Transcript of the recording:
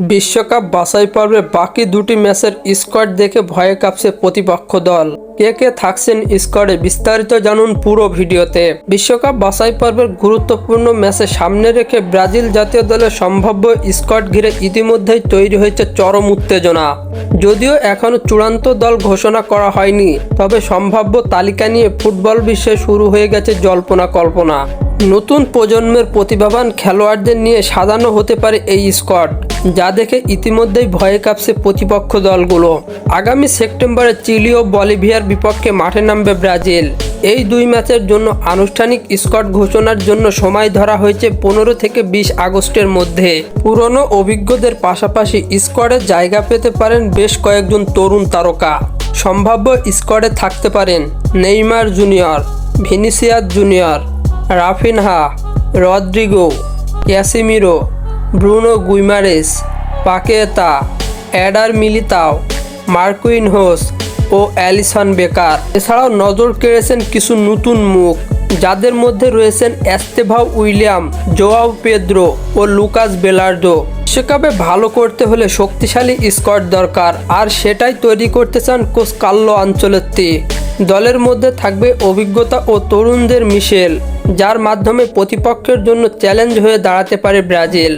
বিশ্বকাপ বাছাই পর্বে বাকি দুটি ম্যাচের স্কোয়াড দেখে ভয়ে কাঁপছে প্রতিপক্ষ দল। কে কে থাকছেন স্কোয়াডে বিস্তারিত জানুন পুরো ভিডিওতে। বিশ্বকাপ বাছাই পর্বের গুরুত্বপূর্ণ ম্যাচে সামনে রেখে ব্রাজিল জাতীয় দলের সম্ভাব্য স্কোয়াড ঘিরে ইতিমধ্যেই তৈরি হয়েছে চরম উত্তেজনা। যদিও এখনও চূড়ান্ত দল ঘোষণা করা হয়নি, তবে সম্ভাব্য তালিকা নিয়ে ফুটবল বিশ্বে শুরু হয়ে গেছে জল্পনা কল্পনা। নতুন প্রজন্মের প্রতিভাবান খেলোয়াড়দের নিয়ে সাজানো হতে পারে এই স্কোয়াড, যা দেখে ইতিমধ্যেই ভয়ে কাঁপছে প্রতিপক্ষ দলগুলো। আগামী সেপ্টেম্বরে চিলি ও বলিভিয়ার বিপক্ষে মাঠে নামবে ব্রাজিল। এই দুই ম্যাচের জন্য আনুষ্ঠানিক স্কোয়াড ঘোষণার জন্য সময় ধরা হয়েছে 15 থেকে 20 আগস্টের মধ্যে। পুরনো অভিজ্ঞদের পাশাপাশি স্কোয়াডে জায়গা পেতে পারেন বেশ কয়েকজন তরুণ তারকা। সম্ভাব্য স্কোয়াডে থাকতে পারেন Neymar Junior, Vinicius Junior, Raphinha, Rodrigo, Casemiro, Bruno Guimaraes, Paqueta, Eder Militao, Marquinhos ও অ্যালিসন বেকার। এছাড়াও নজর কেড়েছেন কিছু নতুন মুখ, যাদের মধ্যে রয়েছেন এস্তেভাও উইলিয়াম, জোয়াও পেদ্রো ও লুকাস বেলার্দো। বিশ্বকাপে ভালো করতে হলে শক্তিশালী স্কোয়াড দরকার, আর সেটাই তৈরি করতে চান কোচ কার্লো আনচেলত্তি। দলের মধ্যে থাকবে অভিজ্ঞতা ও তরুণদের মিশেল, যার মাধ্যমে প্রতিপক্ষের জন্য চ্যালেঞ্জ হয়ে দাঁড়াতে পারে ব্রাজিল।